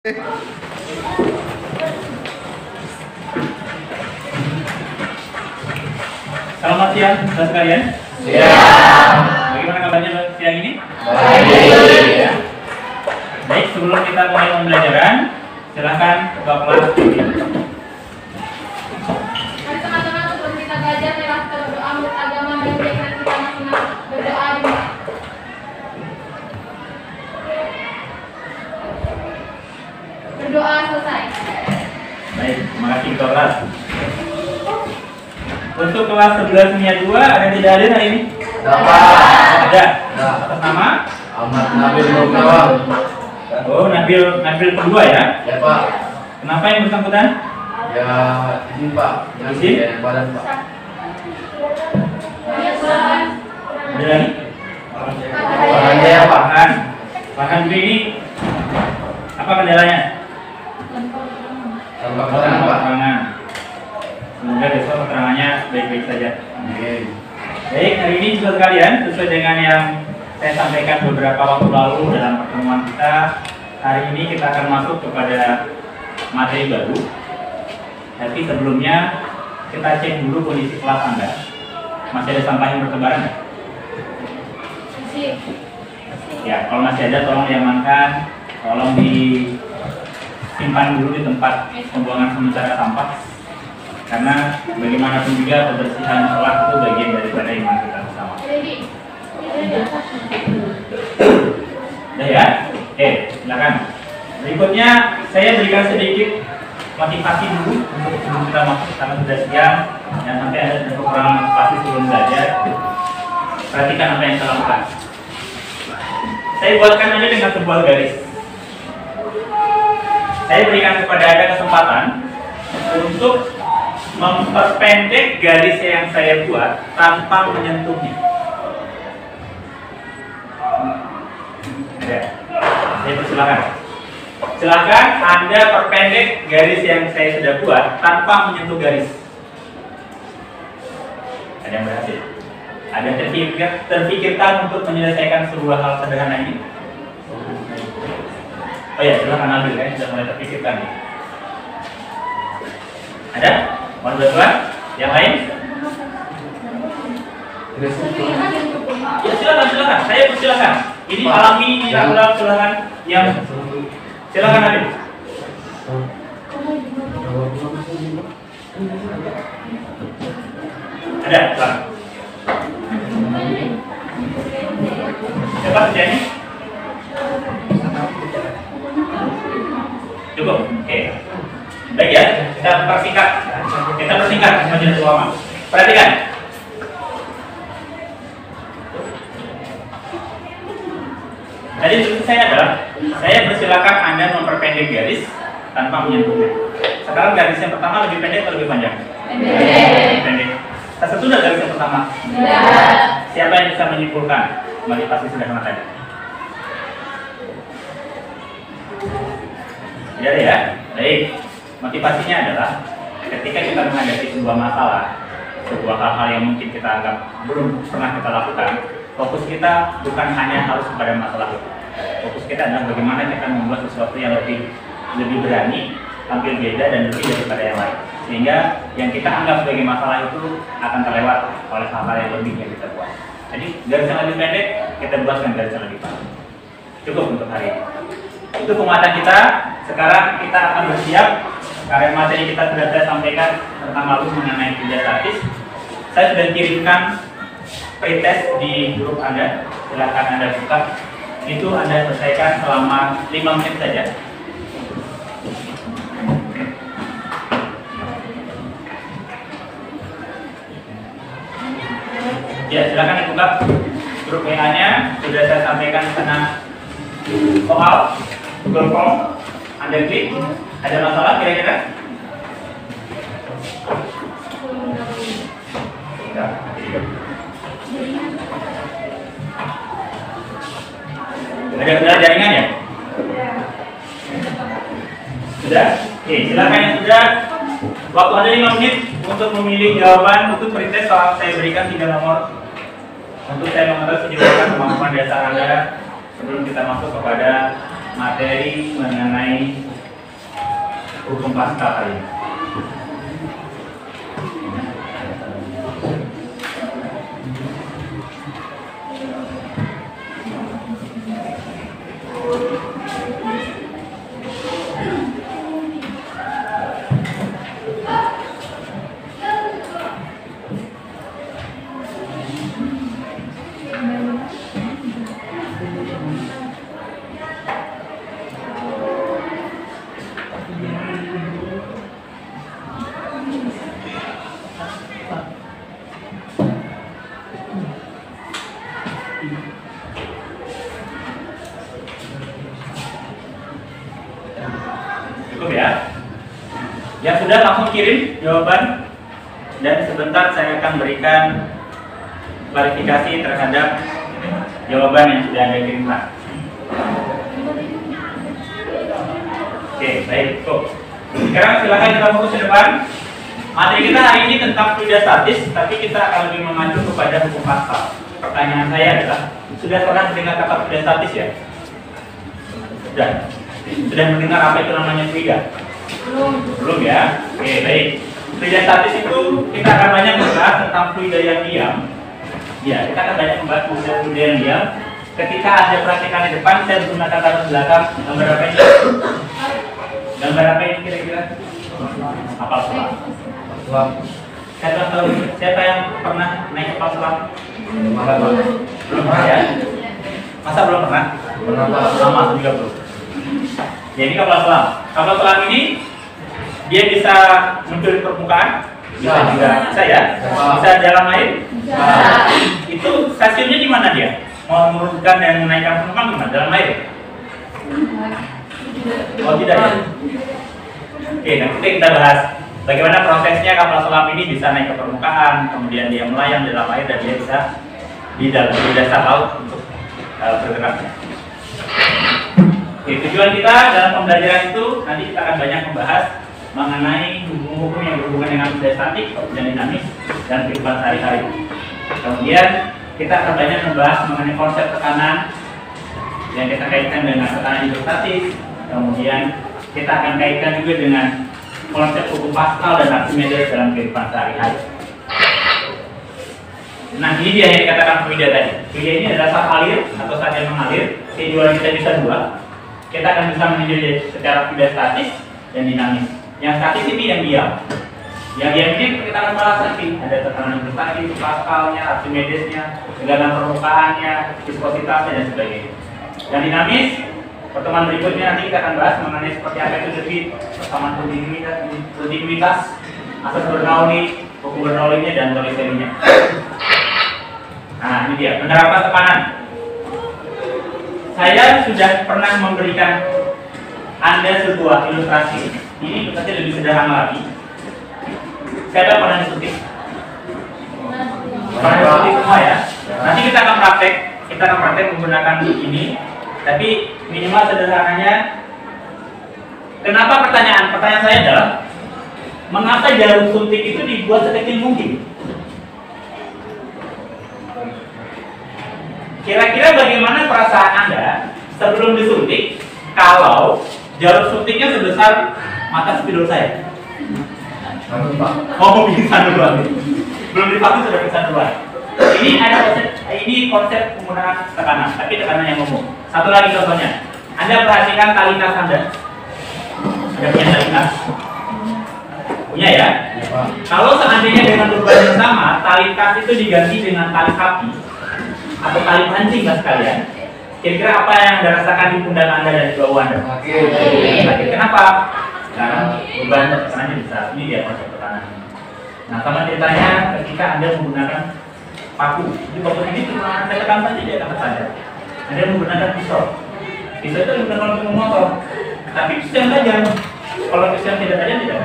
Selamat siang, saudara sekalian. Siang. Bagaimana kabarnya siang ini? Baik. Ya. Baik, sebelum kita mulai pembelajaran, silakan ketua kelas. Mari teman-teman, sebelum kita belajar, marilah kita berdoa menurut agama dan keyakinan kita masing-masing. Berdoa dimulai. Berdoa selesai. Baik, terima kasih ketua kelas. Untuk kelas 11 Nia 2 ada yang tidak hadir hari ini? Dapat. Ada. Atas nama? Ahmad Nabil Nurkawal. Oh, Nabil kedua ya? Ya Pak. Kenapa yang bersangkutan? Ya izin Pak. Izin? Ya, badan Pak. Ada lagi? Badan ya Pak. Farhan ini apa kendalanya? Tanpa badan Pak. Keterangan. Semoga besok keterangannya baik-baik saja. Amin. Baik, hari ini juga sekalian, sesuai dengan yang saya sampaikan beberapa waktu lalu dalam pertemuan kita, hari ini kita akan masuk kepada materi baru. Tapi sebelumnya kita cek dulu kondisi kelas Anda. Masih ada sampah yang bertebaran nggak? Ya, kalau masih ada tolong diamankan, tolong disimpan dulu di tempat pembuangan sementara sampah. Karena bagaimanapun juga kebersihan kelas itu bagian daripada iman kita bersama. Udah ya? Oke, silakan. Berikutnya saya berikan sedikit motivasi dulu untuk sebelum kita masuk karena sudah siang dan sampai ada kekurangan motivasi sebelum belajar. Perhatikan apa yang saya lakukan. Saya buatkan aja dengan sebuah garis. Saya berikan kepada Anda kesempatan untuk memperpendek garis yang saya buat tanpa menyentuhnya. Ya, saya persilakan. Silakan Anda perpendek garis yang saya sudah buat tanpa menyentuh garis. Ada yang berhasil? Ada yang terpikirkan untuk menyelesaikan sebuah hal sederhana ini? Oh ya, silakan ambil ya, sudah mulai terpikirkan nih. Ada? Mohon bantuan? Yang lain? Ya silakan. Saya persilakan. Ini alami, ini natural, silakan. Yang silakan ambil. Ada? Silakan. Coba terjadi. Cukup. Oke. Baik ya, kita persingkat menjadi lama. Perhatikan. Tadi instruksi saya adalah saya persilakan Anda memperpendek garis tanpa menyentuhnya. Sekarang garis yang pertama lebih pendek atau lebih panjang? Pendek. Kita sudah garis yang pertama. Siapa yang bisa menyimpulkan motivasi sederhana tadi? Tidak ada ya? Baik. Motivasinya adalah ketika kita menghadapi sebuah masalah, sebuah hal-hal yang mungkin kita anggap belum pernah kita lakukan, fokus kita bukan hanya harus kepada masalah itu. Fokus kita adalah bagaimana kita membuat sesuatu yang lebih berani, tampil beda dan lebih daripada yang lain. Sehingga yang kita anggap sebagai masalah itu akan terlewat oleh hal-hal yang lebih yang kita buat. Jadi garis yang lebih pendek kita buat dengan garis yang lebih panjang. Cukup untuk hari ini. Itu penguatan kita. Sekarang kita akan bersiap. Karena materi kita sudah saya sampaikan tentang lalu mengenai kerja statis. Saya sudah kirimkan pretest di grup Anda. Silakan Anda buka. Itu Anda selesaikan selama 5 menit saja. Ya, silakan dibuka grup WA-nya. Sudah saya sampaikan di sana soal Google Form. Anda klik. Ada masalah kira-kira? Ada kendala jaringan ya? Sudah? Oke, silakan yang sudah. Waktu Anda 5 menit untuk memilih jawaban untuk pretest soal saya berikan 3 nomor. Untuk saya mengetes penjelasan kemampuan dasar Anda sebelum kita masuk kepada materi mengenai hukum Pascal kali ini. Cukup ya? Yang sudah langsung kirim jawaban, dan sebentar saya akan berikan klarifikasi terhadap jawaban yang sudah Anda kirimkan. Oke, baik, cukup. Sekarang silakan kita fokus ke depan. Materi kita hari ini tentang fluida statis, tapi kita akan lebih mengacu kepada hukum Pascal. Pertanyaan saya adalah, sudah pernah mendengar kata fluida statis ya? Sudah mendengar apa itu namanya fluida? Belum ya? Oke, baik. Fluida statis itu kita akan banyak membahas tentang fluida yang diam. Ya, kita akan banyak membahas tentang fluida yang diam. Ketika ada praktikan di depan, saya menggunakan kata belakang. Gambar apa ini? Gambar apa ini kira-kira? Kapal selam. Siapa yang pernah naik kapal selam? Belum pernah ya? Masa belum pernah? Sama juga belum. Jadi kapal selam. Kapal selam ini dia bisa muncul di permukaan, bisa juga bisa ya, bisa dalam air. Itu stasiunnya di mana dia? Mau menurunkan dan menaikkan penumpang di mana? Dalam air? Oh tidak ya? Oke, nanti kita bahas bagaimana prosesnya kapal selam ini bisa naik ke permukaan, kemudian dia melayang di dalam air dan dia bisa di dasar laut untuk bergeraknya. Oke, tujuan kita dalam pembelajaran itu nanti kita akan banyak membahas mengenai hukum-hukum yang berhubungan dengan fluida statik, dan dinamis, dan kehidupan sehari-hari. Kemudian kita akan banyak membahas mengenai konsep tekanan yang kita kaitkan dengan tekanan hidrostatis. Kemudian kita akan kaitkan juga dengan konsep hukum Pascal dan Archimedes dalam kehidupan sehari-hari. Nah, ini dia yang dikatakan fluida tadi. Fluida ini adalah saat alir atau saat yang mengalir. Kejualan kita bisa dua. Kita akan bisa meninjau secara fluida statis dan dinamis. Yang statis ini yang diam. Yang diam ini kita akan bahas nanti. Ada tekanan hidrostatis, Pascalnya, Archimedesnya, tegangan permukaannya, viskositasnya dan sebagainya. Yang dinamis, pertemuan berikutnya nanti kita akan bahas mengenai seperti apa itu debit, persamaan kontinuitas, asas Bernoulli, hukum Bernoulli-nya dan Torricelli-nya. Nah, ini dia penerapan tekanan. Saya sudah pernah memberikan Anda sebuah ilustrasi. Ini ilustrasi lebih sederhana lagi. Saya pernah disuntik. Pernah disuntik semua ya. Nanti kita akan praktek menggunakan ini. Tapi minimal sederhananya, kenapa pertanyaan saya adalah, mengapa jarum suntik itu dibuat sekecil mungkin? Kira-kira bagaimana perasaan Anda sebelum disuntik kalau jarum suntiknya sebesar mata spidol saya? Oh, pingsan duluan. Belum divaksin sudah pingsan duluan. Ini konsep penggunaan tekanan, tapi tekanan yang umum. Satu lagi contohnya, Anda perhatikan tali tas Anda. Ada punya tali tas? Punya ya? Kalau seandainya dengan beban yang sama, tali tas itu diganti dengan tali kaki atau tali pancing mas kalian, kira-kira apa yang Anda rasakan di pundak Anda dan di bawah Anda? Sakit. Kenapa? Karena beban tekanannya besar. Ini dia konsep tekanan. Nah, sama ceritanya ketika Anda menggunakan paku, di paku ini cuma Anda tekan saja dia akan tersadar. Anda menggunakan pisau. Pisau itu bukan untuk memotong, tapi pisau yang tajam. Kalau pisau yang tidak tajam tidak.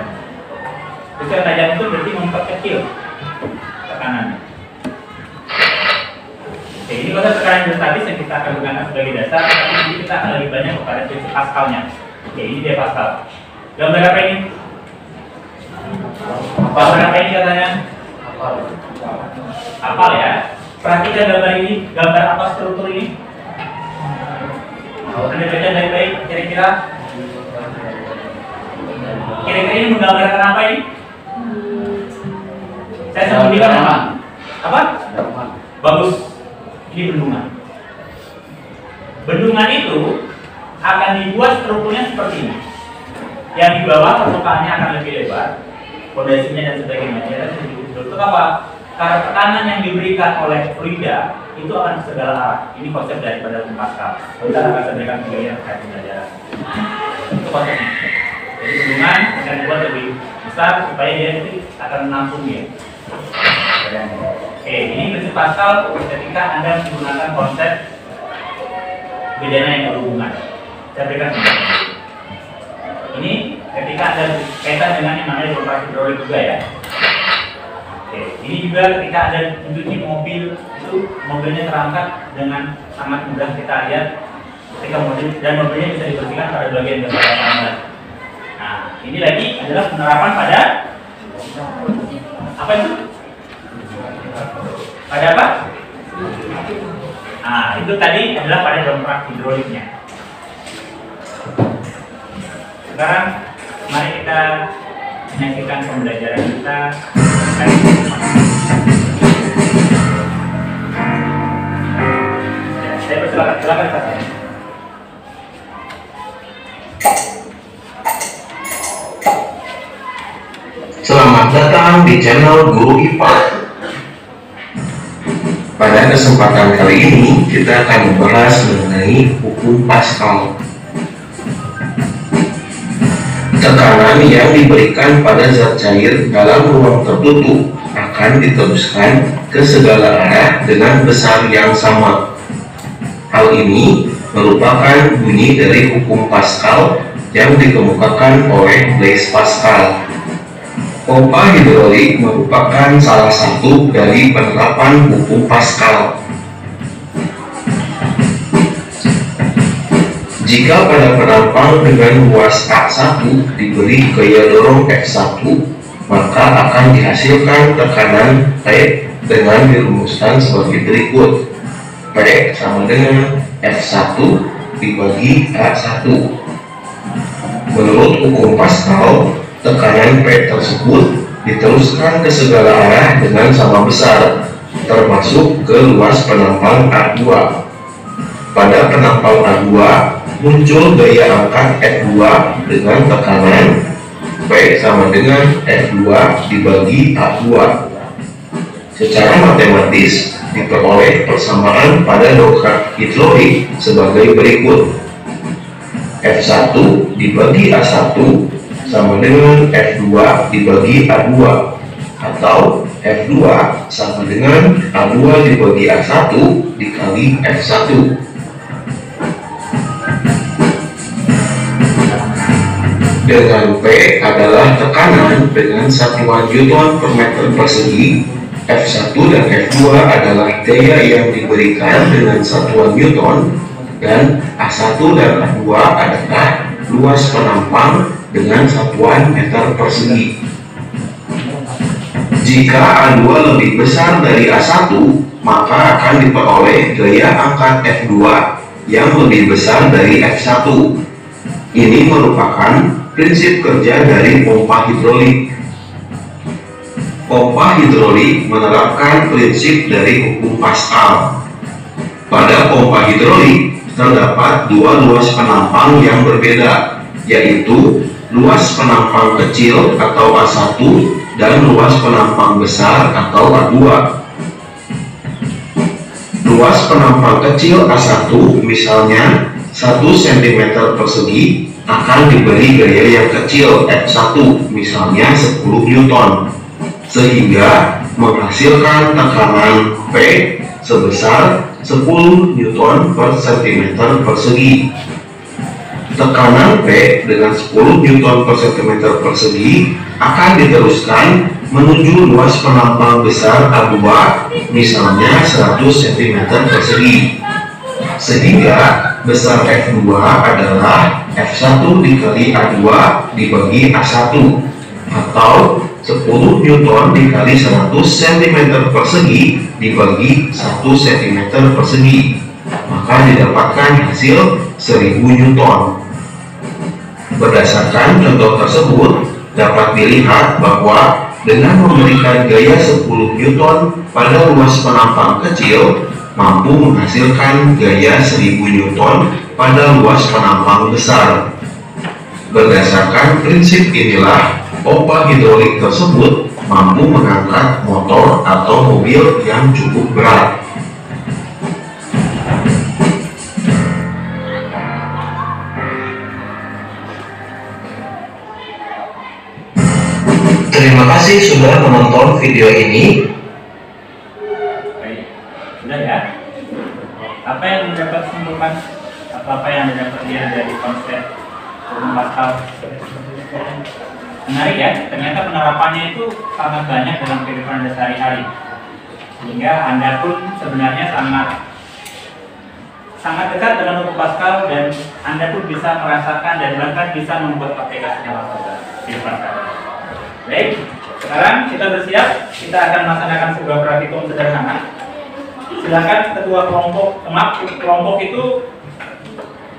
Pisau yang tajam itu berarti memperkecil tekanannya. Oke, ini konsep tekanan hidrostatis yang kita akan gunakan sebagai dasar, tapi kita akan lebih banyak kepada prinsip Pascalnya. Oke, ini dia Pascal. Gambar apa ini? Gambar apa ini katanya? Hafal ya. Perhatikan gambar ini, gambar apa struktur ini? Anda baca baik-baik, kira-kira Kira-kira ini menggambarkan apa ini? Saya sembunyikan apa? Bagus. Ini bendungan. Bendungan itu akan dibuat strukturnya seperti ini. Yang di bawah permukaannya akan lebih lebar, fondasinya dan sebagainya. Untuk apa? Karena tekanan yang diberikan oleh fluida itu akan segala arah. Ini konsep daripada hukum Pascal. Kita akan berikan pengertian terkait pembelajaran. Itu konsepnya. Jadi bendungan akan dibuat lebih besar supaya dia nanti akan menampung ya. Oke, ini prinsip Pascal ketika Anda menggunakan konsep bejana yang berhubungan. Saya berikan contoh. Ini ketika ada kaitan dengan yang namanya operasi hidrolik juga ya. Oke, ini juga ketika ada mencuci mobil itu mobilnya terangkat dengan sangat mudah kita lihat ketika mobilnya bisa dibersihkan pada bagian dasar Anda. Nah, ini lagi adalah penerapan pada apa itu? Pada apa? Nah, itu tadi adalah pada dongkrak hidroliknya. Sekarang mari kita menyaksikan pembelajaran kita. Ya, saya persilakan, silakan Pak. Selamat datang di channel Guru IPA. Pada kesempatan kali ini kita akan membahas mengenai hukum Pascal. Tekanan yang diberikan pada zat cair dalam ruang tertutup akan diteruskan ke segala arah dengan besar yang sama. Hal ini merupakan bunyi dari hukum Pascal yang dikemukakan oleh Blaise Pascal. Pompa hidrolik merupakan salah satu dari penerapan hukum Pascal. Jika pada penampang dengan luas A1 diberi gaya dorong F1, maka akan dihasilkan tekanan P dengan dirumuskan sebagai berikut. P sama dengan F1 dibagi A1. Menurut hukum Pascal, tekanan P tersebut diteruskan ke segala arah dengan sama besar, termasuk ke luas penampang A2. Pada penampang A2, muncul gaya angkat F2 dengan tekanan P sama dengan F2 dibagi A2. Secara matematis, diperoleh persamaan pada dongkrak hidrolik sebagai berikut. F1 dibagi A1 sama dengan F2 dibagi A2, atau F2 sama dengan A2 dibagi A1 dikali F1. Dengan P adalah tekanan dengan satuan Newton per meter persegi, F1 dan F2 adalah gaya yang diberikan dengan satuan Newton, dan A1 dan A2 adalah luas penampang dengan satuan meter persegi. Jika A2 lebih besar dari A1, maka akan diperoleh gaya angkat F2 yang lebih besar dari F1. Ini merupakan prinsip kerja dari pompa hidrolik. Pompa hidrolik menerapkan prinsip dari hukum Pascal. Pada pompa hidrolik terdapat dua luas penampang yang berbeda, yaitu luas penampang kecil atau A1 dan luas penampang besar atau A2. Luas penampang kecil A1 misalnya 1 cm persegi akan diberi gaya yang kecil F1 misalnya 10 Newton, sehingga menghasilkan tekanan P sebesar 10 Newton per cm persegi. Tekanan P dengan 10 Newton per cm persegi akan diteruskan menuju luas penampang besar A2 misalnya 100 cm persegi, sehingga besar F2 adalah F1 dikali A2 dibagi A1, atau 10 Newton dikali 100 cm persegi dibagi 1 cm persegi, maka didapatkan hasil 1000 Newton. Berdasarkan contoh tersebut, dapat dilihat bahwa dengan memberikan gaya 10 Newton pada luas penampang kecil, mampu menghasilkan gaya 1000 Newton pada luas penampang besar. Berdasarkan prinsip inilah, pompa hidrolik tersebut mampu mengangkat motor atau mobil yang cukup berat. Terima kasih sudah menonton video ini. Baik, sudah ya. Apa yang dapat simpulkan? Apa yang dapat dia dari konsep hukum Pascal? Menarik ya, ternyata penerapannya itu sangat banyak dalam kehidupan Anda sehari-hari. Sehingga Anda pun sebenarnya sangat dekat dengan hukum Pascal, dan Anda pun bisa merasakan dan bahkan bisa membuat aplikasinya langsung di kehidupan Anda. Baik, sekarang kita bersiap, kita akan melaksanakan sebuah praktikum sederhana. Silakan ketua kelompok itu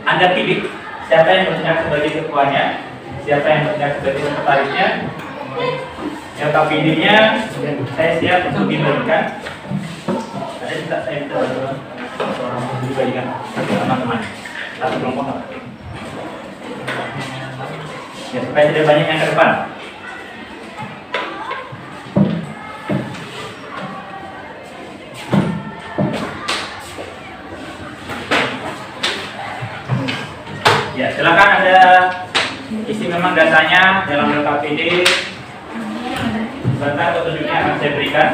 Anda pilih siapa yang bertindak sebagai ketuanya, siapa yang bertindak sebagai sekretarisnya, yang KPD-nya saya siap untuk dibagikan. Ada tidak saya minta bantuan dibagikan teman-teman satu kelompok. Ya, supaya tidak banyak yang ke depan. Ya, silakan Anda isi memang datanya dalam LKPD. Sebentar petunjuknya akan saya berikan.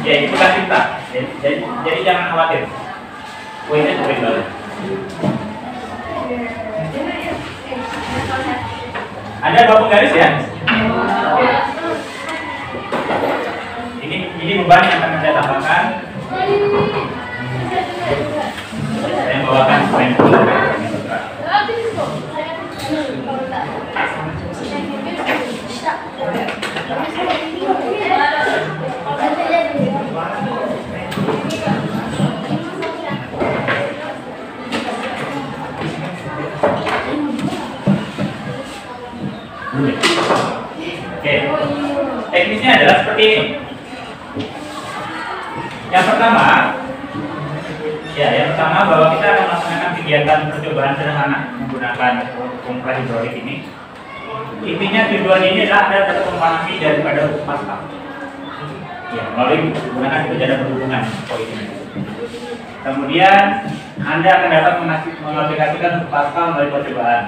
Ya, itu kan kita. Jadi jangan khawatir. Poinnya seperti itu. Ada 2 penggaris ya? Ini beban yang akan saya tambahkan. Saya bawakan poin dulu. Oke, teknisnya adalah seperti ini. Yang pertama bahwa kita akan melaksanakan kegiatan percobaan sederhana menggunakan pompa hidrolik ini. Intinya tujuan ini adalah Anda dapat memahami daripada hukum Pascal. Ya, melalui menggunakan itu ada berhubungan poin ini. Kemudian Anda akan dapat mengaplikasikan hukum Pascal melalui percobaan.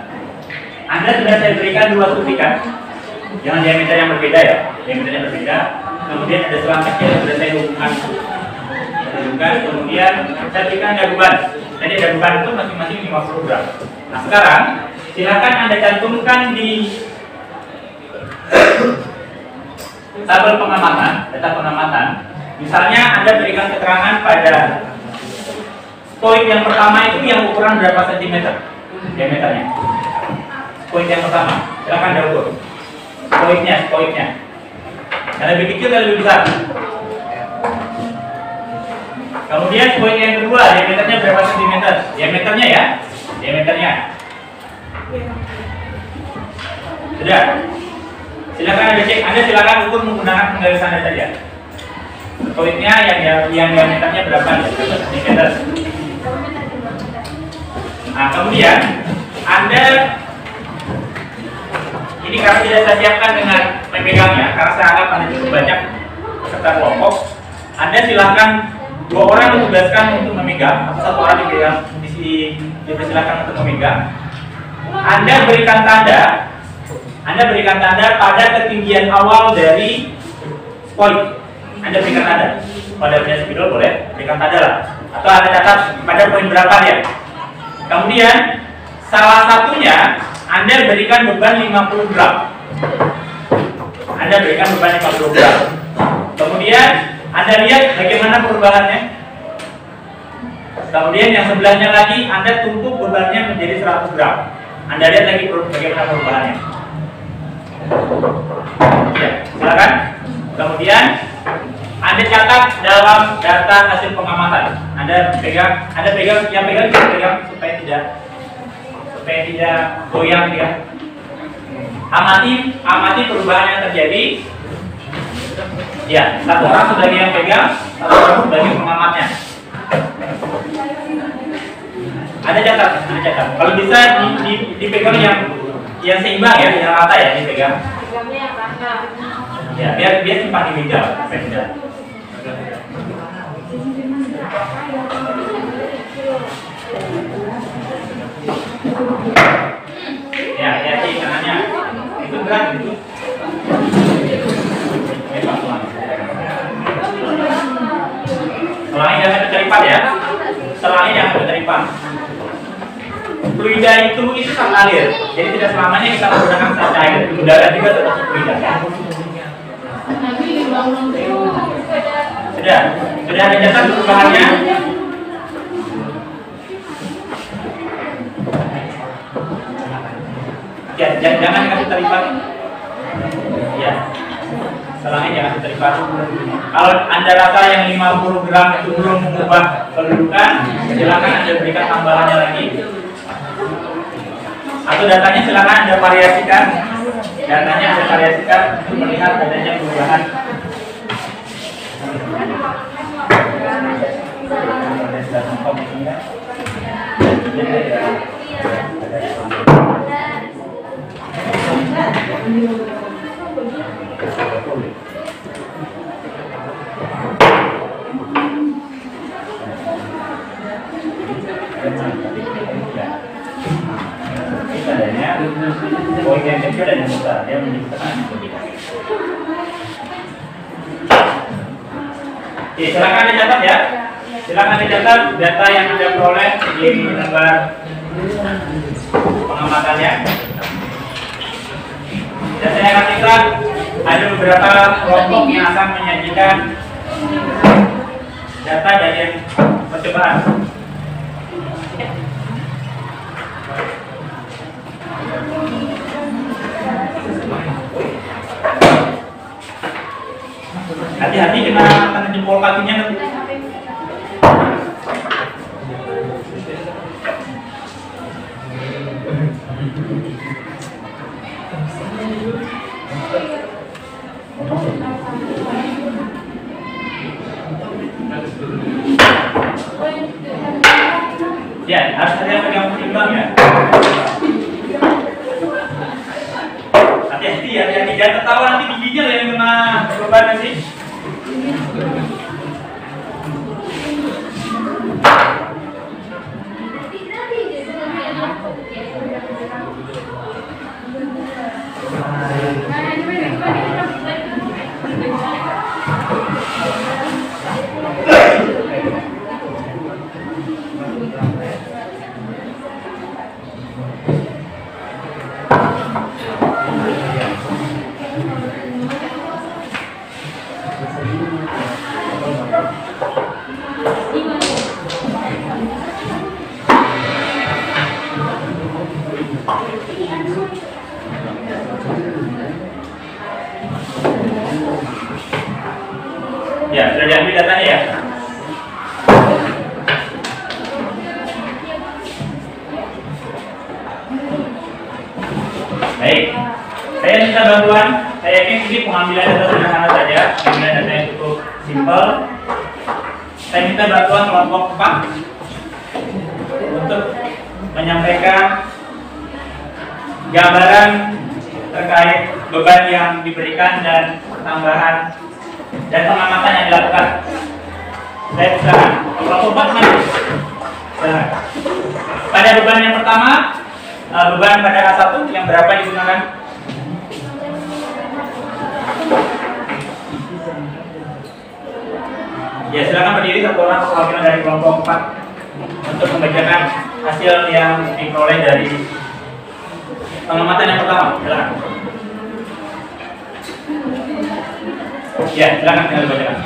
Anda sudah saya berikan 2 suntikan dengan diameter yang berbeda ya, diameternya berbeda. Kemudian ada selang kecil yang sudah saya hubungkan. Kemudian saya berikan ada beban. Jadi ada beban itu masing-masing 50 gram. Nah sekarang silakan Anda cantumkan di tabel pengamatan, data pengamatan. Misalnya Anda berikan keterangan pada poin yang pertama itu yang ukuran berapa sentimeter diameternya. Poin yang pertama, silakan Anda ukur. Poinnya. Yang lebih kecil dan lebih besar. Kemudian poin yang kedua, diameternya berapa sentimeter? Diameternya ya, diameternya. Sudah. Silakan Anda cek. Anda silakan ukur menggunakan penggaris Anda saja. Poinnya yang diameternya berapa sentimeter? Nah, kemudian Anda ini karena tidak saya siapkan dengan memegangnya, karena saya anggap Anda cukup banyak peserta kelompok. Anda silakan 2 orang ditugaskan untuk memegang, atau 1 orang dipersilakan untuk memegang. Anda berikan tanda pada ketinggian awal dari poin. Anda berikan tanda pada punya spidol, boleh berikan tanda lah, atau Anda catat pada poin berapa ya. Kemudian salah satunya Anda berikan beban 50 gram. Anda berikan beban 50 gram. Kemudian Anda lihat bagaimana perubahannya. Kemudian yang sebelahnya lagi Anda tumpuk bebannya menjadi 100 gram. Anda lihat lagi bagaimana perubahannya. Ya, silakan. Kemudian Anda catat dalam data hasil pengamatan. Anda pegang, yang pegang supaya tidak goyang dia. Amati perubahan yang terjadi. Ya, satu orang sebagai yang pegang, satu orang sebagai pengamatnya. Ada catat. Kalau bisa dipegang yang seimbang ya, yang rata ya dipegang. Pegangnya yang rata. Ya, biar simpan di meja, supaya tidak. Ya, hati tangannya. Itu berat itu. Selangnya jangan keteripan ya. Selangnya jangan keteripan. Fluida itu mengalir. Jadi tidak selamanya kita menggunakan zat cair. Udara juga termasuk fluida. Sudah ada catat perubahannya. Ya, jangan kasih teripan. Ya, selangnya jangan keteripan. Kalau Anda rasa yang 50 gram itu belum mengubah kedudukan, silakan Anda berikan tambahannya lagi. Atau datanya silakan Anda variasikan. Untuk melihat adanya perubahan. Adanya poin yang kecil dan yang besar, dia memiliki tekanan yang berbeda. Oke, silakan dicatat ya. Silakan dicatat data yang Anda peroleh di lembar pengamatannya. Dan saya katakan ada beberapa kelompok yang akan menyajikan data dari percobaan. Hati-hati kena jempol kakinya nanti. Ya, harus ada yang pegang seimbang ya. Hati-hati ya, jangan tertawa nanti giginya yang kena beban nanti. Ya, sudah diambil datanya ya. Baik, saya minta bantuan. Saya yakin ini pengambilan data sederhana saja, pengambilan data yang cukup simpel. Saya minta bantuan kelompok 4 untuk menyampaikan gambaran terkait beban yang diberikan dan tambahan dan pengamatan yang dilakukan. Saya silakan. Kelompok 4 mana? Silakan. Pada beban yang pertama, beban pada A1 yang berapa digunakan? Ya, silakan berdiri satu orang perwakilan dari kelompok 4 untuk membacakan hasil yang diperoleh dari pengamatan yang pertama. Silakan. Ya, silakan tinggal dibacakan.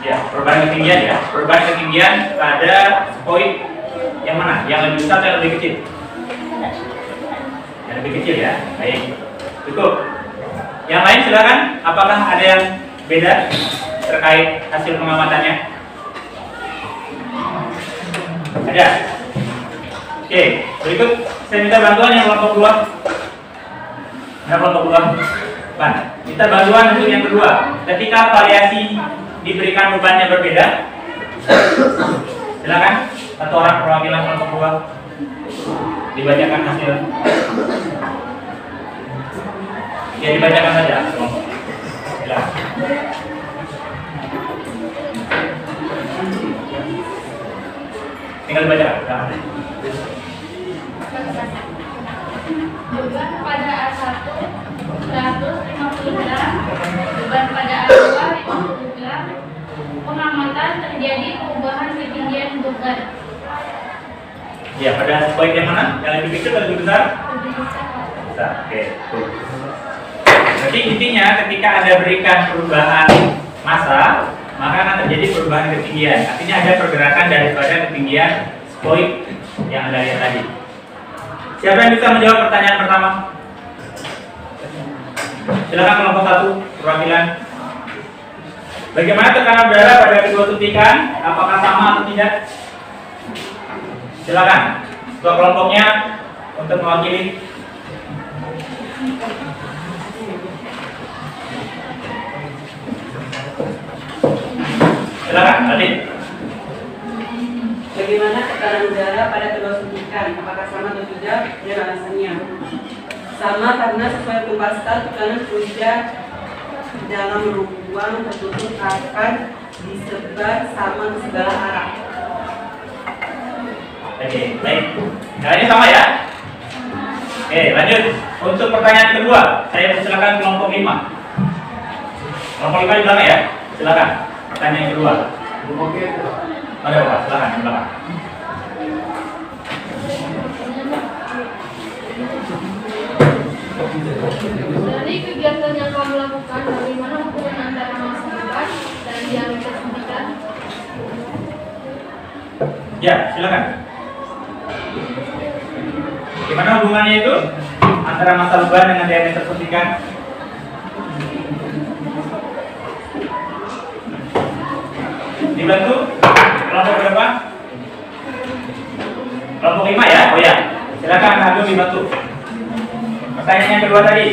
Ya, perubahan ketinggian ya. Perubahan ketinggian pada besar atau yang lebih kecil? Yang lebih kecil ya. Baik. Cukup. Yang lain silakan. Apakah ada yang beda terkait hasil pengamatannya? Ada. Oke. Berikut saya minta bantuan yang kelompok 2. Nah, kelompok 2. Ban. Minta bantuan untuk yang kedua. Ketika variasi diberikan bebannya berbeda, silakan satu orang perwakilan kelompok 2 dibacakan hasil. Ya, dibacakan saja kelompok. Silakan. Tinggal dibacakan. Beban pada A1 150 gram, beban pada A2 50 gram. Pengamatan terjadi perubahan ketinggian beban. Ya, pada poin yang mana? Yang lebih kecil atau lebih besar? Lebih besar. Besar. Oke. Tuh. Jadi intinya ketika ada berikan perubahan massa, maka akan terjadi perubahan ketinggian. Artinya ada pergerakan daripada ketinggian poin yang Anda lihat tadi. Siapa yang bisa menjawab pertanyaan pertama? Silakan kelompok 1 perwakilan. Bagaimana tekanan udara pada kedua suntikan? Apakah sama atau tidak? Silakan. Ketua kelompoknya untuk mewakili. Silakan, Adit. Bagaimana tekanan udara pada kedua suntikan? Apakah sama atau tidak? Dan alasannya sama karena sesuai hukum Pascal, tekanan udara dalam ruang tertutup akan disebar sama ke segala arah. Oke, baik. Nah, ini sama ya. Oke, lanjut. Untuk pertanyaan kedua, saya persilakan kelompok 5. Kelompok 5 di belakang ya. Silakan. Pertanyaan yang kedua. Oke. Ada Pak, silakan di belakang. Dari kegiatan yang kamu lakukan, bagaimana hubungan antara massa beban dan diameter suntikan? Ya, silakan. Gimana hubungannya itu antara massa beban dengan diameter suntikan? Dibantu kelompok berapa? Kelompok 5 ya? Oh ya, silakan Agung dibantu. Pertanyaan yang kedua tadi.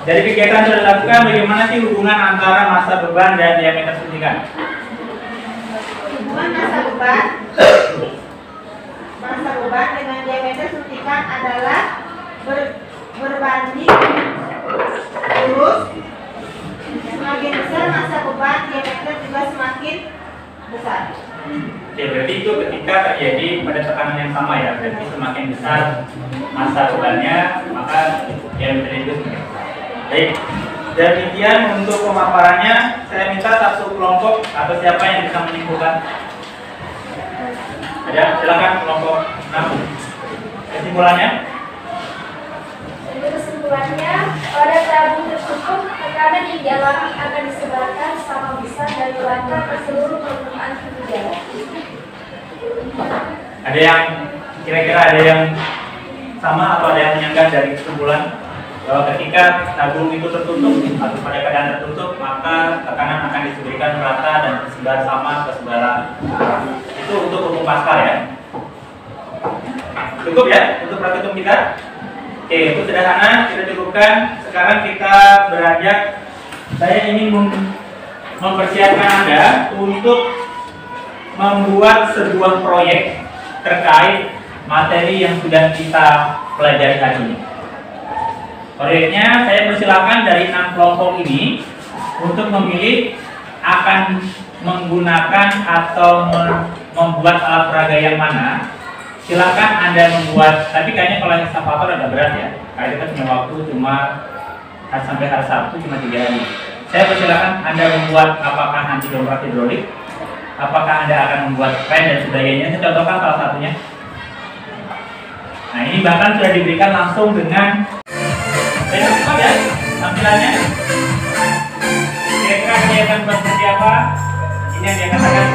Dari kegiatan yang sudah dilakukan, bagaimana sih hubungan antara massa beban dan diameter suntikan? Hubungan massa beban dengan diameter suntikan adalah berbanding lurus. Semakin besar massa beban, diameter juga semakin besar. Oke, berarti itu ketika terjadi pada tekanan yang sama ya. Berarti semakin besar massa bebannya, maka diameter itu semakin besar. Baik, demikian untuk pemaparannya. Saya minta satu kelompok atau siapa yang bisa menyimpulkan. Ada, silakan kelompok 6. Kesimpulannya? Kesimpulannya, pada tabung tertutup, tekanan yang dialami akan disebarkan sama besar dari lantai ke seluruh permukaan ketinggian. Ada yang kira-kira ada yang sama atau ada yang menyangka dari kesimpulan bahwa ketika tabung itu tertutup atau pada keadaan tertutup, maka tekanan akan diberikan rata dan tersebar sama ke segala arah. Itu untuk hukum Pascal ya. Cukup ya untuk praktikum kita. Oke, itu sederhana, kita cukupkan. Sekarang kita beranjak. Saya ingin mempersiapkan Anda untuk membuat sebuah proyek terkait materi yang sudah kita pelajari hari ini. Proyeknya saya persilakan dari 6 kelompok ini untuk memilih akan menggunakan atau membuat alat peraga yang mana. Silakan Anda membuat, tapi kayaknya kalau ekskavator agak berat ya. Karena kita punya waktu cuma sampai hari Sabtu cuma 3 hari. Saya persilakan Anda membuat apakah nanti dompet hidrolik, apakah Anda akan membuat pen dan sebagainya. Saya contohkan salah satunya. Nah, ini bahkan sudah diberikan langsung dengan cepat ya tampilannya. Kira-kira dia akan buat seperti apa? Ini yang dia katakan.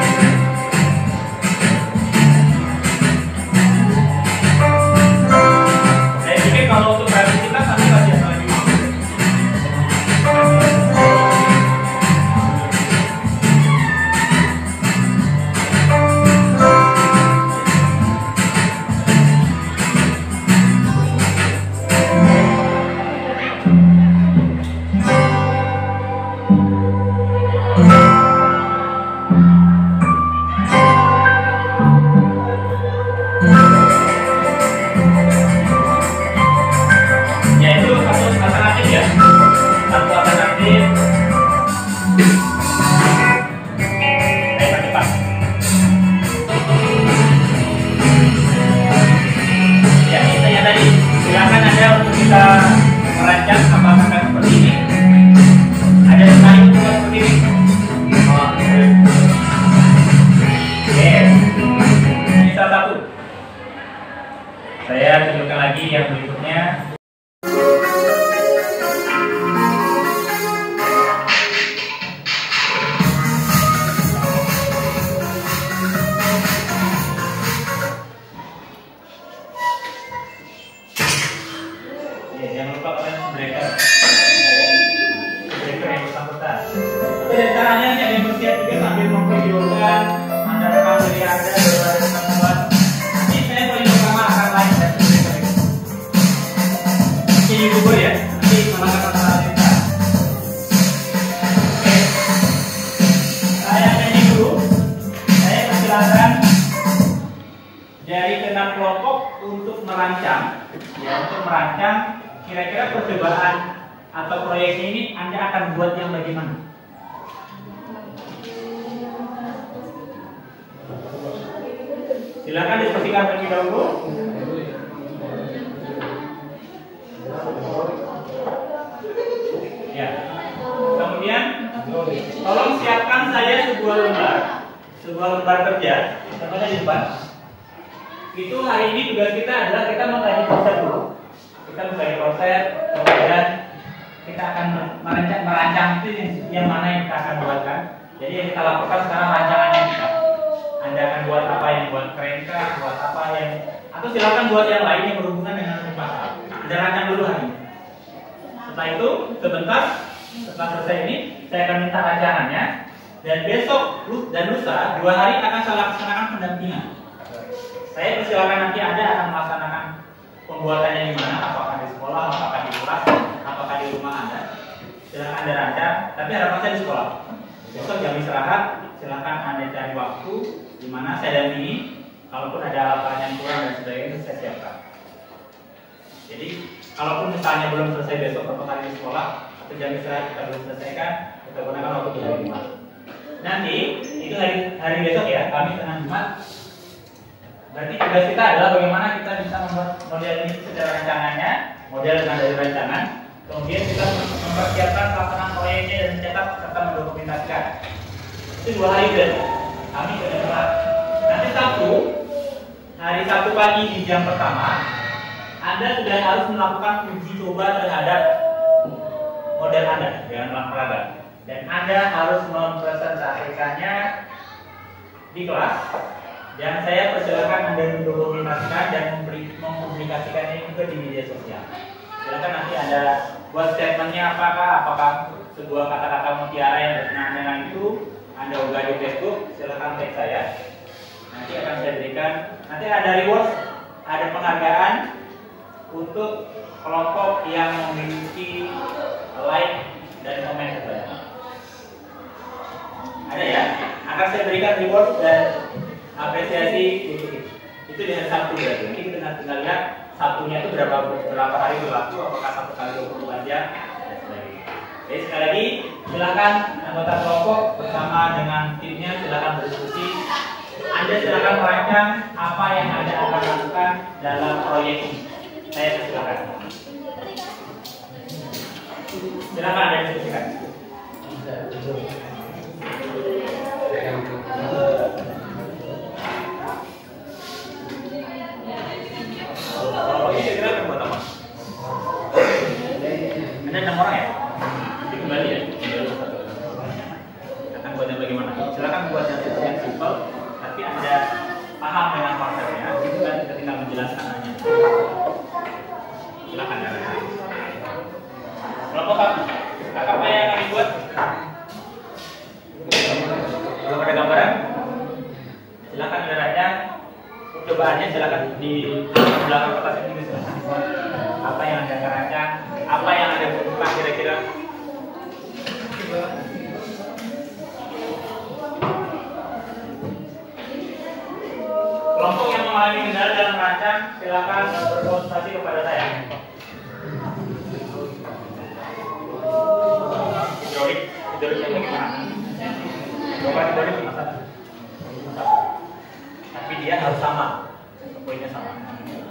sekali lagi yang berikutnya. Jangan lupa kalian breaker yang bersangkutan. Tapi rencananya ada yang bersiap juga sambil memvideokan Anda rekam dari Anda berada di tempat. Nanti saya paling pertama akan live dan breaker itu. Ini YouTuber ya, nanti mengangkat kata kita. Oke, saya nyanyi dulu. Saya persilakan dari ke-6 kelompok untuk merancang, ya, untuk merancang kira-kira percobaan atau proyek ini Anda akan buat yang bagaimana? Silakan diskusikan terlebih dahulu. Ya. Kemudian tolong siapkan saya sebuah lembar kerja contohnya di depan. Itu hari ini tugas kita adalah kita mengkaji konsep dulu. Kita mengkaji konsep, kemudian kita akan merancang itu yang mana yang kita akan buatkan. Jadi yang kita lakukan sekarang rancangannya kita. Anda akan buat apa yang buat kerangka, buat apa yang, atau silakan buat yang lain yang berhubungan dengan rumah. Anda rancang dulu hari ini. Setelah itu, sebentar setelah selesai ini, saya akan minta rancangannya. Dan besok dan lusa 2 hari akan saya laksanakan pendampingan. Saya persilakan nanti Anda akan melaksanakan pembuatannya di mana, apakah di sekolah, apakah di kelas, apakah di rumah Anda. Silakan Anda rancang, tapi harapan saya di sekolah. Besok jam istirahat, silakan Anda cari waktu di mana saya dampingi. Kalaupun ada alat yang kurang dan sebagainya itu saya siapkan. Jadi, kalaupun misalnya belum selesai besok atau hari di sekolah atau jam istirahat kita belum selesaikan, kita gunakan waktu di hari Jumat. Nanti itu hari besok ya, kami tengah Jumat. Berarti tugas kita adalah bagaimana kita bisa membuat model ini secara rancangannya, model dengan dari rancangan. Kemudian kita mempersiapkan pelaksanaan proyeknya dan mencetak serta mendokumentasikan. Itu 2 hari berarti. Kami sudah mulai. Nanti hari Sabtu pagi di jam pertama, Anda sudah harus melakukan uji coba terhadap model Anda dengan dalam peragam. Dan Anda harus mempresentasikannya di kelas. Dan saya persilakan Anda mendokumentasikan dan mempublikasikannya juga di media sosial. Silakan nanti Anda buat statementnya apakah sebuah kata-kata mutiara yang berkenaan dengan itu Anda unggah di Facebook, silakan tag saya. Nanti akan saya berikan. Nanti ada reward, ada penghargaan untuk kelompok yang memiliki like dan komen terbanyak. Ada ya? Akan saya berikan reward dan apresiasi untuk itu. Itu di hari Sabtu berarti. Nanti kita tinggal lihat Sabtunya itu berapa hari berlaku, apakah 1 kali 24 jam dan sebagainya. Jadi sekali lagi silakan anggota kelompok bersama dengan timnya silakan berdiskusi. Anda silakan merancang apa yang Anda akan lakukan dalam proyek ini. Saya persilakan. Silakan Anda diskusikan. Kalau ini kira-kira akan buat apa? Ada 6 orang ya? Kembali ya? Akan buatnya bagaimana? Silakan buat yang simpel, tapi Anda paham dengan konsepnya. Itu kan kita tinggal menjelaskan hanya. Silakan ya. Kelompok 1, apa yang akan dibuat? Belum ada gambaran? Silakan Anda rancang. Percobaannya silakan di belakang kertas ini silakan. Apa yang Anda rancang? Apa yang Anda butuhkan kira-kira? Kelompok yang mengalami kendala dalam merancang silakan berkonsultasi kepada saya. Hidroliknya bagaimana? Coba hidrolik masalah. Tapi dia harus sama, poinnya sama.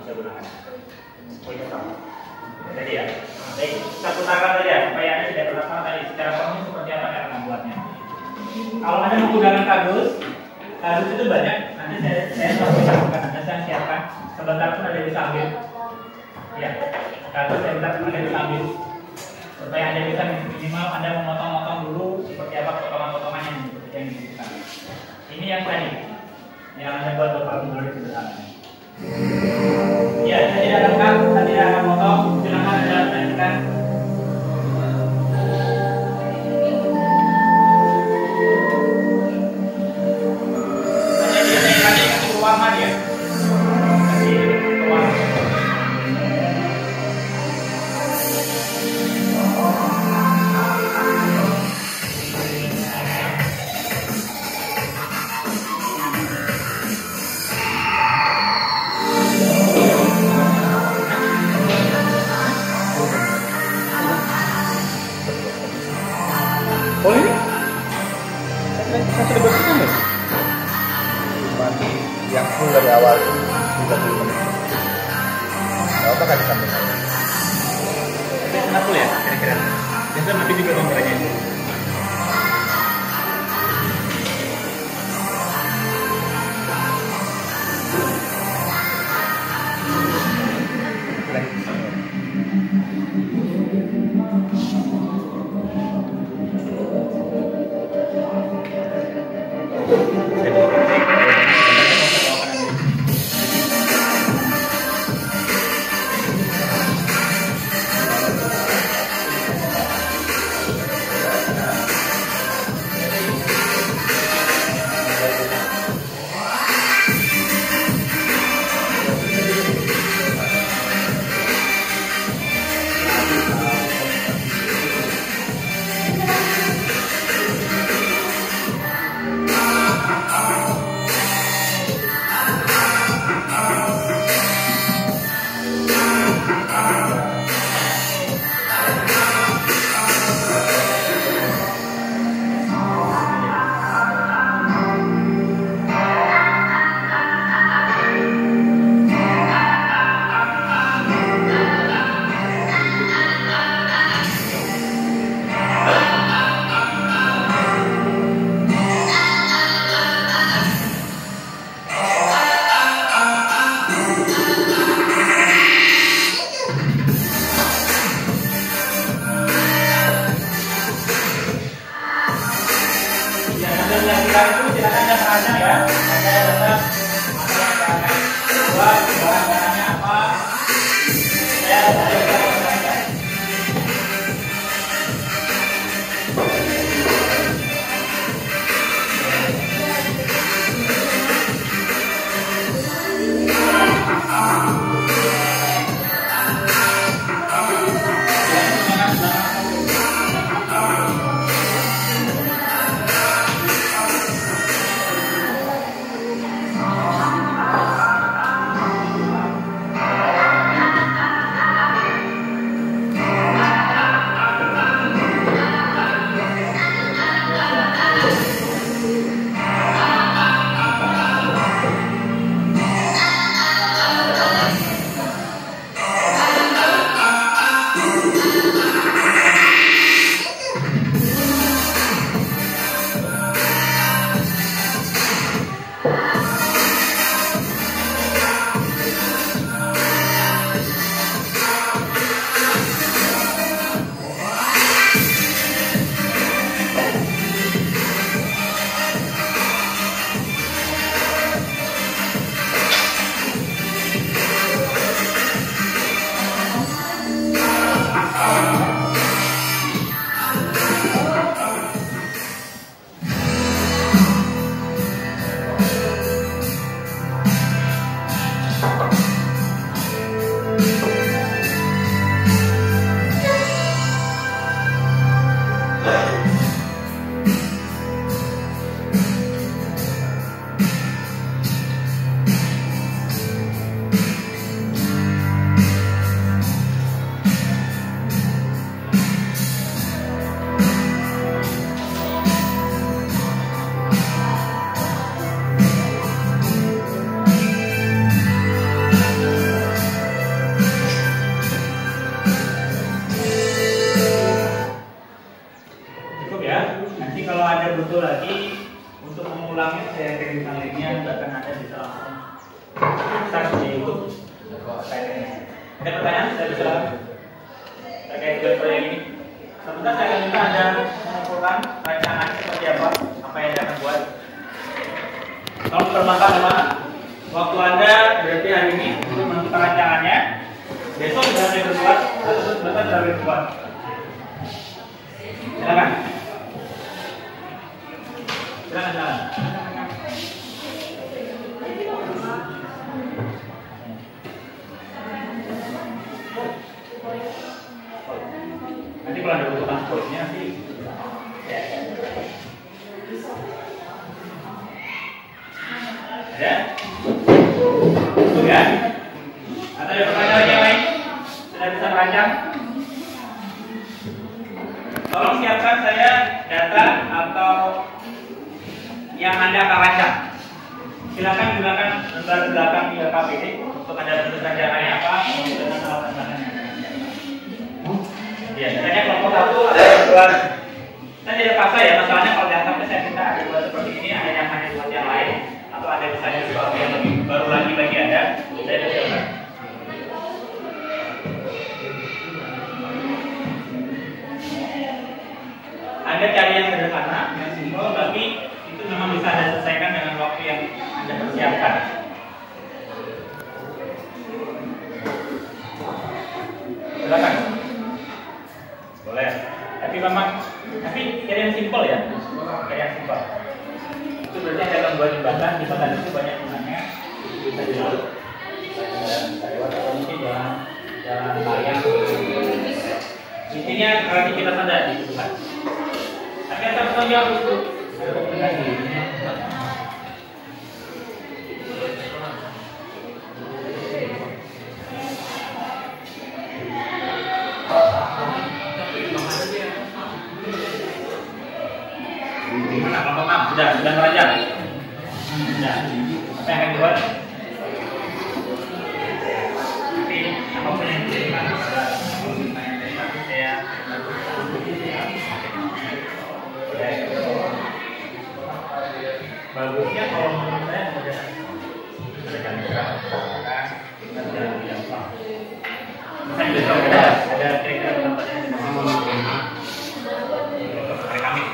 Saya gunakan poinnya sama. Jadi ya, baik, kita putarkan saja supaya Anda tidak penasaran tadi secara formil seperti apa yang akan membuatnya. Kalau Anda menggunakan kardus itu banyak. Nanti saya siapkan. Sebentar pun Anda bisa ambil Ya, kartu saya minta Anda diambil supaya Anda bisa minimal Anda memotong-motong dulu seperti apa potongan-potongannya seperti yang dibutuhkan. Ini yang tadi yang Anda buat beberapa dulu sederhana. Ya, saya tidak akan potong. Silakan Anda lanjutkan. Warna dia. Oh ini? Saya sudah bersihkan ya? Cuman yang full dari awal itu 30 menit. Gak apa kan disampaikan? Tapi kenapa ya kira-kira? Biasa mati juga gambarnya itu. butuh lagi untuk mengulangnya, saya kirimkan linknya, bahkan Anda bisa langsung search di YouTube. Ada pertanyaan? Saya bisa terkait dengan proyek ini. Sebentar saya akan minta Anda mengumpulkan rancangan seperti apa yang Anda akan buat. Kalau permata memang waktu Anda berarti hari ini untuk menentukan rancangannya. Besok sudah mulai berbuat, atau sebentar sudah berbuat. Silakan. Silakan. Nanti kalau ada butuh transportnya nanti ada? Ya? Atau ada pertanyaan yang lain? Sudah bisa merancang? Tolong siapkan saya data atau yang Anda akan rancang. Silakan gunakan lembar belakang di KPD untuk Anda tulis rancangannya apa, dengan alat-alatnya. Ya, misalnya kelompok satu ada buat, saya tidak paksa ya, masalahnya kalau jangan sampai saya minta ada buat seperti ini, ada yang hanya buat yang lain, atau ada misalnya sesuatu yang lebih baru lagi bagi Anda, saya silakan. Anda cari yang sederhana, yang simpel, tapi itu memang bisa Anda selesaikan dengan waktu yang Anda persiapkan. Silakan. Boleh. Tapi cari yang simpel ya. Cari yang simpel. Itu berarti Anda akan buat jembatan. Jembatan itu banyak gunanya. Bisa dilalui. Lewat atau mungkin jalan layang. Intinya kreativitas Anda dibutuhkan. Tapi Anda harus jawab itu. Ada komunikasi. Gimana kelompok 6? Sudah merancang? Sudah. Apa yang akan dibuat? Tapi apapun yang diberikan saya bagusnya kalau menurut saya ada kira-kira hari Kamis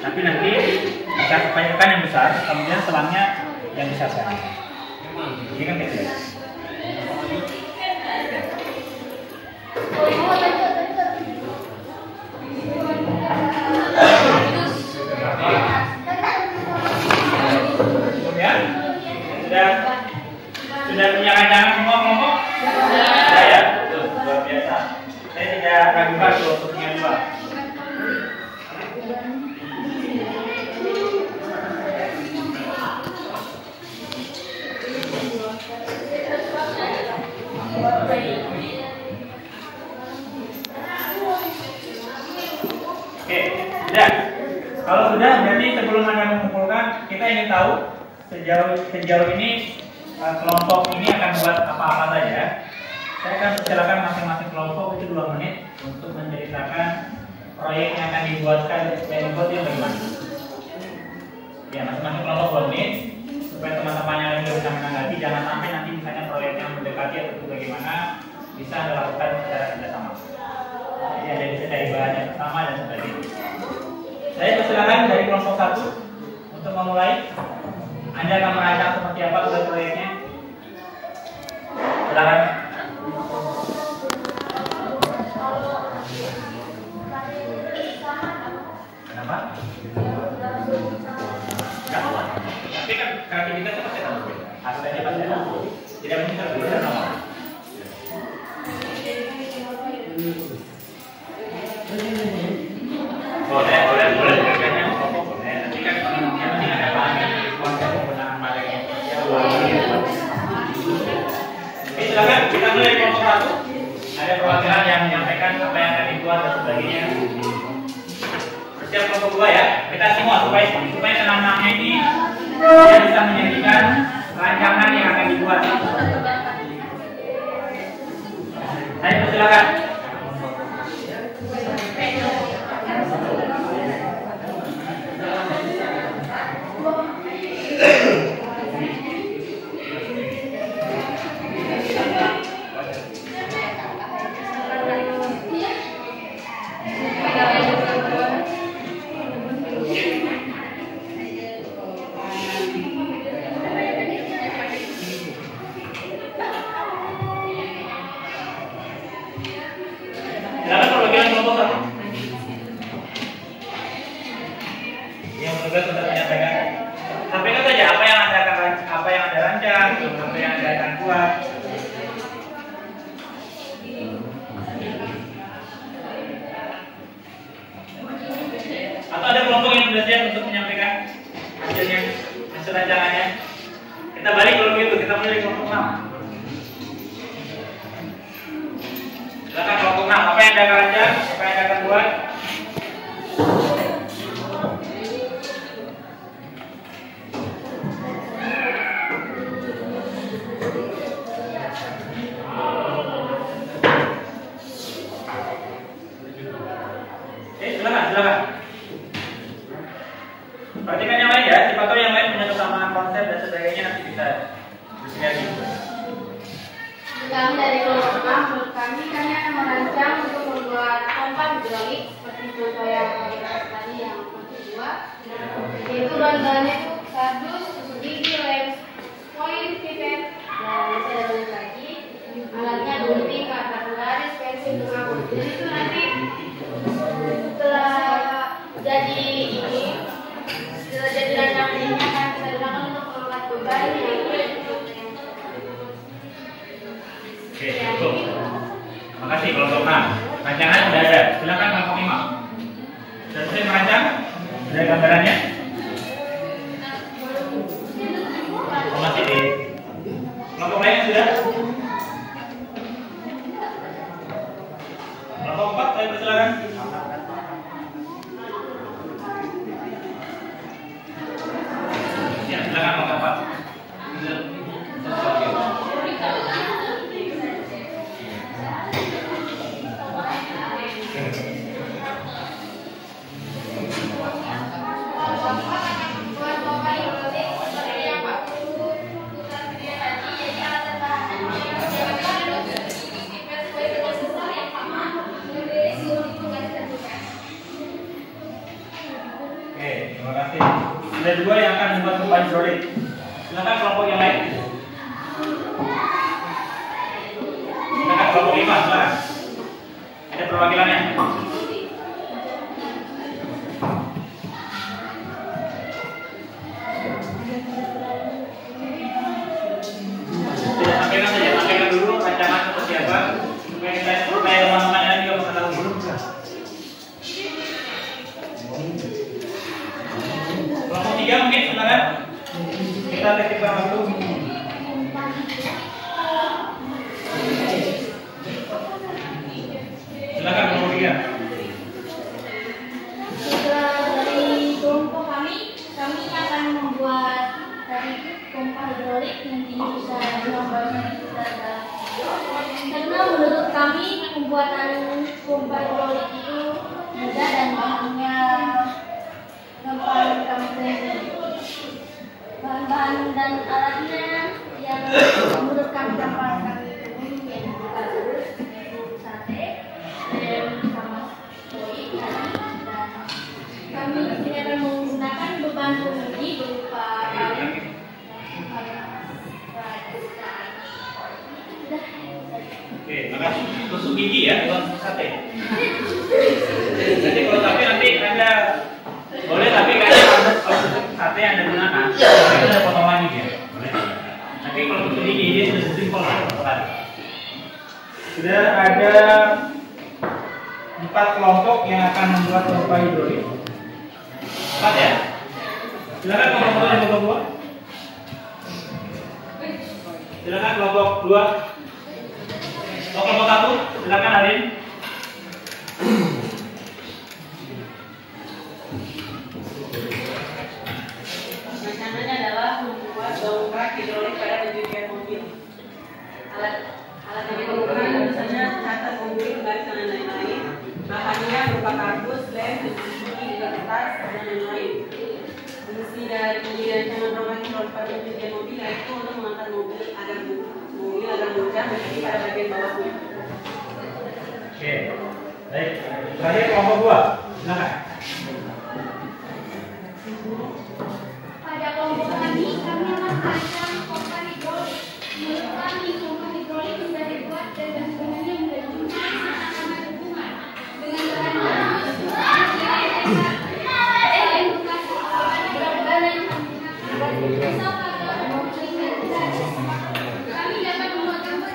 tapi nanti kita kebanyakan yang besar, kemudian selangnya yang besar saja. Ini kan kecil. Kemudian sudah punya rancangan semua kelompok? Sudah ya, betul, luar biasa. Saya tidak ragukan filosofnya dua. Oke, sudah. Kalau sudah, berarti sebelum Anda mengumpulkan, kita ingin tahu sejauh ini kelompok ini akan buat apa-apa saja. Saya akan persilakan masing-masing kelompok itu 2 menit untuk menceritakan proyek yang akan dibuatkan dan dibuatnya bagaimana. Ya, masing-masing kelompok 2 menit supaya teman-teman yang lain bisa menanggapi. Jangan sampai nanti misalnya proyeknya mendekati atau bagaimana bisa Anda lakukan secara kerjasama. Jadi Anda bisa cari bahan yang sama dan sebagainya. Saya persilakan dari kelompok 1 untuk memulai. Anda akan merancang seperti apa proyeknya. Silakan. Kenapa? Enggak. Tapi kan kreativitasnya pasti ada. Hasilnya pasti ada. Tidak mungkin terbiasa sama. Boleh. Kerjanya boleh. Nanti kan yang penting ada bahan konsep. kita mulai dari kelompok 1. Ada perwakilan yang menyampaikan apa yang akan dibuat dan sebagainya. Bersiap kelompok 2 ya. Kita semua supaya tenang-tenangnya ini dia bisa menyajikan rancangan yang akan dibuat. Ayo silakan. Silakan perwakilan kelompok 1 yang bertugas untuk menyampaikan. Sampaikan saja apa yang Anda rancang, apa yang Anda akan buat. Atau ada kelompok yang sudah siap untuk menyampaikan hasil rancangannya. Kita balik kalau begitu, kita mulai dari kelompok 6. Silakan kelompok 6, apa yang Anda akan rancang, apa yang Anda akan buat. Silakan. Perhatikan yang lain ya, siapa tahu yang lain punya kesamaan konsep dan sebagainya nanti bisa bersinergi. Kami dari kelompok 6, menurut kami akan merancang untuk membuat pompa hidrolik seperti contoh yang tadi yang kedua, yaitu bahan-bahannya itu kardus, susu gigi, lem, koin, pipet, dan masih ada banyak lagi. Alatnya gunting, kartu garis, pensil, pengakur. Jadi itu nanti setelah jadi rancangan ini akan kita gunakan untuk mengangkat beban yang Oke, cukup. Makasih kelompok 6. Rancangan sudah ada. Silakan kelompok 5. Sudah selesai merancang? Sudah ada gambarannya? Masih di kelompok lain sudah? Kelompok 4, saya persilakan. Ya, silakan kelompok 4. Terima kasih. Ada 2 yang akan membuat pompa hidrolik. Silakan kelompok yang lain. Silakan kelompok 5, silakan. Ada perwakilannya. Tidak sampaikan dulu rancangan seperti apa supaya teman-teman yang juga bisa tahu dulu. Kelompok 3 mungkin silakan. Kita tertipkan waktu. Silakan kelompok 3. Dari kelompok kami akan membuat dari pompa hidrolik nantinya bisa digambarkan kita dalam video. Karena menurut kami pembuatan pompa hidrolik itu mudah dan bahannya gampang kami pelajari. Bahan-bahan dan alatnya yang menurut kami gampang kami temui yaitu kardus, sate, lem, sama koin, dan kami di sini akan menggunakan beban penguji berupa tali. Oke, makasih. Tusuk gigi ya, bukan sate. Jadi kalau sate nanti Anda boleh, tapi kayaknya kalau sate yang Anda gunakan itu ada potongan gigi ya. Boleh. Tapi kalau tusuk gigi ini sudah simpel lah. Sudah ada 4 kelompok yang akan membuat pompa hidrolik. 4 ya. Silakan kelompok 1 dan kelompok 2. Silakan kelompok 2. kelompok 1, silakan Alin. Rencananya adalah membuat dongkrak hidrolik pada pencucian mobil. Alat yang diperlukan biasanya catat mobil, garis dan lain-lain. Bahannya berupa kardus, lem, besi, kertas, dan lain-lain. Fungsi dari rancangan program hidrolik pada pencucian mobil yaitu untuk mengangkat mobil agar mudah menjadi pada bagian bawahnya. Oke, baik. Terakhir kelompok 2, silakan. Pada kelompok kami akan merancang pompa hidrolik. Menurut kami, pompa hidrolik bisa dibuat dan gunanya menjadi sangat hubungan dengan bahan kami dapat membuat pompa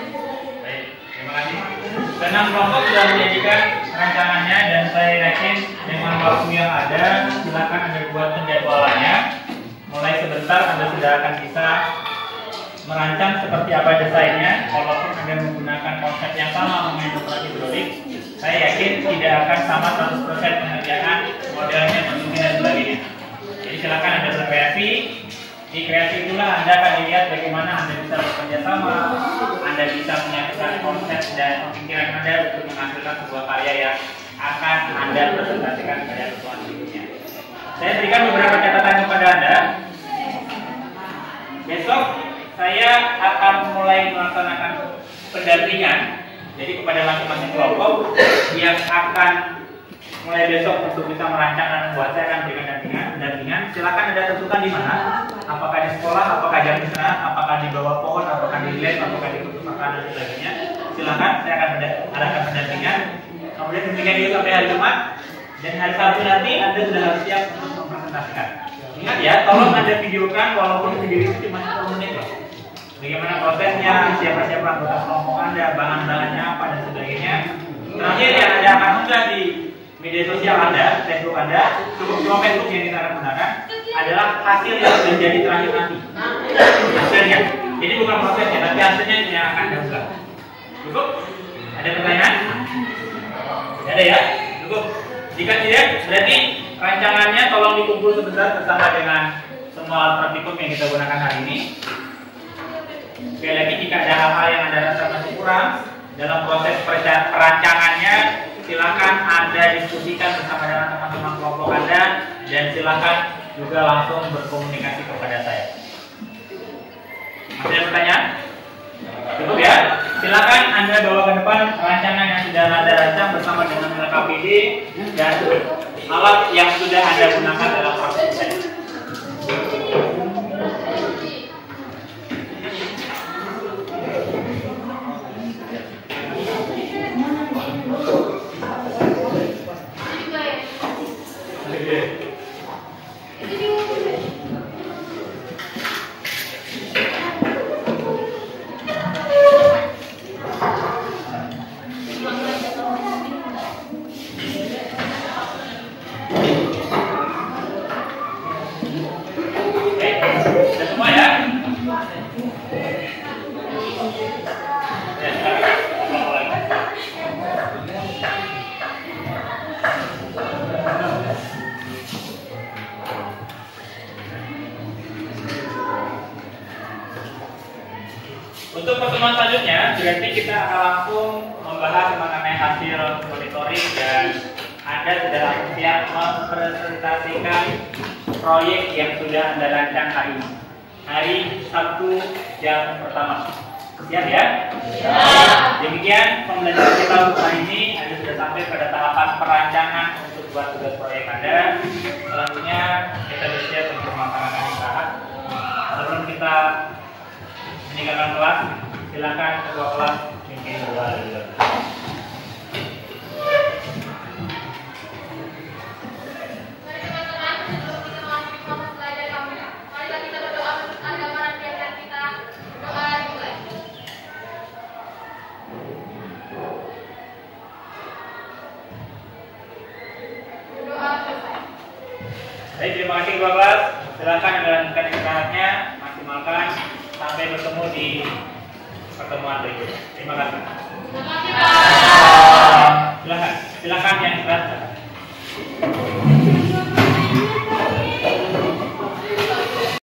hidrolik. Baik, terima kasih. Keenam kelompok sudah menyajikan rancangannya dan saya yakin dengan waktu yang ada, silakan Anda buat penjadwalannya. Mulai sebentar Anda sudah akan bisa merancang seperti apa desainnya. Walaupun Anda menggunakan konsep yang sama mengenai dongkrak hidrolik, saya yakin tidak akan sama 100% pengerjaan, modelnya, bentuknya dan sebagainya. Jadi silakan Anda berkreasi. Di kreasi itulah Anda akan dilihat bagaimana Anda bisa bekerja sama, Anda bisa menyatukan konsep dan pemikiran Anda untuk menghasilkan sebuah karya yang akan Anda presentasikan pada ketua berikutnya. Saya berikan beberapa catatan kepada Anda. Besok saya akan mulai melaksanakan pendampingan. Jadi kepada masing-masing kelompok yang akan mulai besok untuk bisa merancang dan membuat, saya akan berikan pendampingan. Silakan Anda tentukan di mana. Apakah di sekolah, apakah jam istirahat, apakah di bawah pohon, apakah di lab, apakah di kutub makanan dan sebagainya. Silakan, saya akan adakan pendampingan. Kemudian demikian juga sampai hari Jumat dan hari Sabtu nanti Anda sudah harus siap untuk mempresentasikan. Ingat ya, tolong Anda videokan walaupun video itu cuma 10 menit loh. Bagaimana prosesnya, siapa-siapa anggota kelompok Anda, bahan-bahannya apa dan sebagainya. Terakhir yang Anda akan unggah di media sosial Anda, Facebook Anda, cukup Facebook yang kita akan gunakan adalah hasil yang sudah jadi terakhir nanti. Hasilnya. Jadi bukan prosesnya, tapi hasilnya yang akan Anda unggah. Cukup? Ada pertanyaan? Tidak ada ya? Cukup. Jika tidak, berarti rancangannya tolong dikumpul sebentar bersama dengan semua alat praktikum yang kita gunakan hari ini. Sekali lagi, jika ada hal-hal yang Anda rasa masih kurang dalam proses perancangannya, silakan Anda diskusikan bersama dengan teman-teman kelompok Anda dan silakan juga langsung berkomunikasi kepada saya. Masih ada pertanyaan? Cukup ya? Silakan Anda bawa ke depan rancangan yang sudah Anda rancang bersama dengan LKPD dan alat yang sudah Anda gunakan dalam proses desain. Untuk pertemuan selanjutnya, berarti kita akan langsung membahas mengenai hasil monitoring dan Anda sudah langsung siap mempresentasikan proyek yang sudah Anda rancang hari ini. Hari Sabtu jam pertama. Siap ya? Ya. Demikian pembelajaran kita untuk hari ini. Anda sudah sampai pada tahapan perancangan untuk buat tugas proyek Anda. Selanjutnya kita bersiap untuk melaksanakan istirahat. Sebelum kita meninggalkan kelas, silakan ketua kelas pimpin doa dulu. Baik, terima kasih ketua kelas. Silakan Anda lanjutkan istirahatnya, maksimalkan sampai bertemu di pertemuan berikutnya. Terima kasih. Terima kasih Pak.